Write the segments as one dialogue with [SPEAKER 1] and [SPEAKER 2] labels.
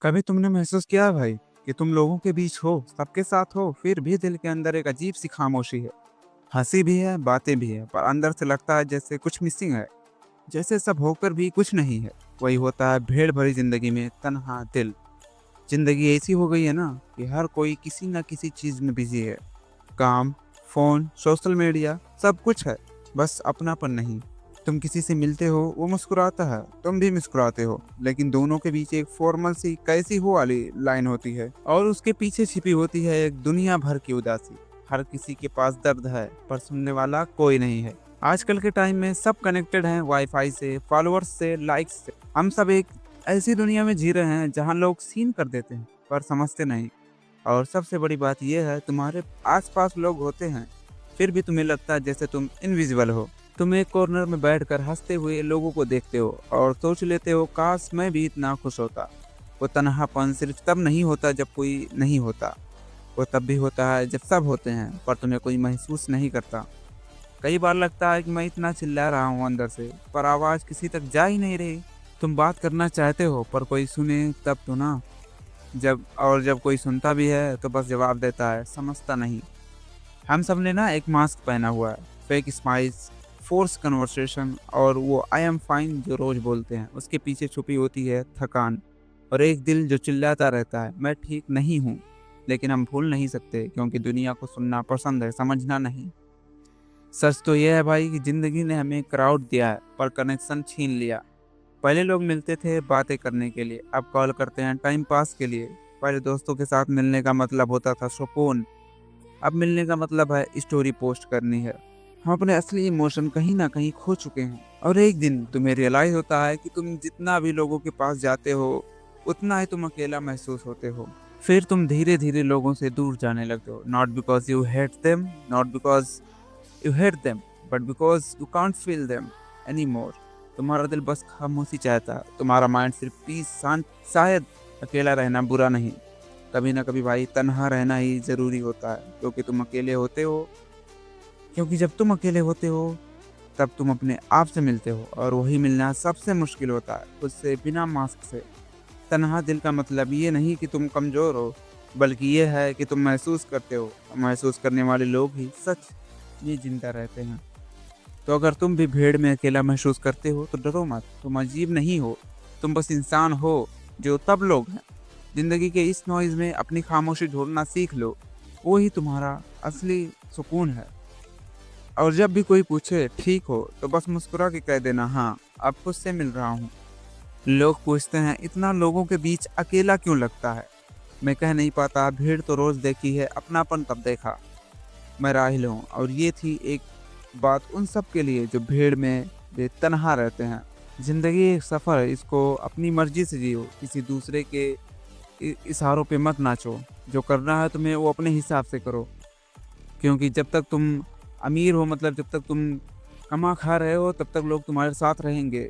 [SPEAKER 1] कभी तुमने महसूस किया है भाई कि तुम लोगों के बीच हो, सबके साथ हो, फिर भी दिल के अंदर एक अजीब सी खामोशी है। हंसी भी है, बातें भी है, पर अंदर से लगता है जैसे कुछ मिसिंग है। जैसे सब होकर भी कुछ नहीं है। वही होता है भीड़ भरी जिंदगी में तन्हा दिल। जिंदगी ऐसी हो गई है ना कि हर कोई किसी ना किसी चीज में बिजी है। काम, फोन, सोशल मीडिया, सब कुछ है, बस अपनापन नहीं। तुम किसी से मिलते हो, वो मुस्कुराता है, तुम भी मुस्कुराते हो, लेकिन दोनों के बीच एक फॉर्मल सी कैसी हो वाली लाइन होती है, और उसके पीछे छिपी होती है एक दुनिया भर की उदासी। हर किसी के पास दर्द है, पर सुनने वाला कोई नहीं है। आजकल के टाइम में सब कनेक्टेड हैं, वाईफाई से, फॉलोअर्स से, लाइक्स से। हम सब एक ऐसी दुनिया में जी रहे हैं जहां लोग सीन कर देते हैं पर समझते नहीं। और सबसे बड़ी बात यह है, तुम्हारे आसपास लोग होते हैं, फिर भी तुम्हें लगता है जैसे तुम इनविजिबल हो। तुम एक कॉर्नर में बैठकर हंसते हुए लोगों को देखते हो और सोच लेते हो काश मैं भी इतना खुश होता। वो तन्हापन सिर्फ तब नहीं होता जब कोई नहीं होता, वो तब भी होता है जब सब होते हैं पर तुम्हें कोई महसूस नहीं करता। कई बार लगता है कि मैं इतना चिल्ला रहा हूँ अंदर से, पर आवाज़ किसी तक जा ही नहीं रही। तुम बात करना चाहते हो पर कोई सुने तब तो ना। जब कोई सुनता भी है तो बस जवाब देता है, समझता नहीं। हम सब ने ना एक मास्क पहना हुआ है, फेक स्माइल्स, फोर्स कन्वर्सेशन, और वो आई एम फाइन जो रोज बोलते हैं, उसके पीछे छुपी होती है थकान और एक दिल जो चिल्लाता रहता है मैं ठीक नहीं हूँ। लेकिन हम भूल नहीं सकते क्योंकि दुनिया को सुनना पसंद है, समझना नहीं। सच तो यह है भाई कि जिंदगी ने हमें क्राउड दिया है पर कनेक्शन छीन लिया। पहले लोग मिलते थे बातें करने के लिए, अब कॉल करते हैं टाइम पास के लिए। पहले दोस्तों के साथ मिलने का मतलब होता था सुकून, अब मिलने का मतलब है स्टोरी पोस्ट करनी है। हम अपने असली इमोशन कहीं ना कहीं खो चुके हैं, और एक दिन तुम्हें रियलाइज होता है कि तुम जितना भी लोगों के पास जाते हो उतना ही तुम अकेला महसूस होते हो। फिर तुम धीरे धीरे लोगों से दूर जाने लगते हो, not because you hate them, not because you hate them, but because you can't feel them any more. तुम्हारा दिल बस खामोशी चाहता है, तुम्हारा माइंड सिर्फ पीस, शांत। शायद अकेला रहना बुरा नहीं, कभी ना कभी भाई तन्हा रहना ही जरूरी होता है, क्योंकि तुम अकेले होते हो। क्योंकि जब तुम अकेले होते हो तब तुम अपने आप से मिलते हो, और वही मिलना सबसे मुश्किल होता है, खुद से, बिना मास्क से। तन्हा दिल का मतलब ये नहीं कि तुम कमजोर हो, बल्कि ये है कि तुम महसूस करते हो। महसूस करने वाले लोग ही सच में जिंदा रहते हैं। तो अगर तुम भी भीड़ में अकेला महसूस करते हो तो डरो मत, तुम अजीब नहीं हो, तुम बस इंसान हो जो तब लोग हैं। जिंदगी के इस नॉइज में अपनी खामोशी ढूंढना सीख लो, वो ही तुम्हारा असली सुकून है। और जब भी कोई पूछे ठीक हो तो बस मुस्कुरा के कह देना, हाँ अब खुद से मिल रहा हूँ। लोग पूछते हैं इतना लोगों के बीच अकेला क्यों लगता है। मैं कह नहीं पाता, भीड़ तो रोज देखी है, अपनापन तब देखा। मैं राहिल हूँ, और ये थी एक बात उन सब के लिए जो भीड़ में बेतनहा रहते हैं। जिंदगी एक सफ़र है, इसको अपनी मर्जी से जियो, किसी दूसरे के इशारों पे मत नाचो। जो करना है तुम्हें वो अपने हिसाब से करो, क्योंकि जब तक तुम अमीर हो, मतलब जब तक तुम कमा खा रहे हो, तब तक लोग तुम्हारे साथ रहेंगे।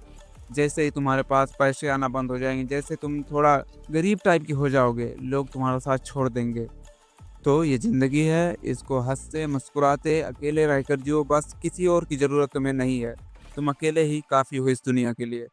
[SPEAKER 1] जैसे ही तुम्हारे पास पैसे आना बंद हो जाएंगे, जैसे तुम थोड़ा गरीब टाइप की हो जाओगे, लोग तुम्हारा साथ छोड़ देंगे। तो ये ज़िंदगी है, इसको हँसते मुस्कुराते अकेले रहकर जियो, बस किसी और की ज़रूरत तुम्हें नहीं है। तुम अकेले ही काफ़ी हो इस दुनिया के लिए।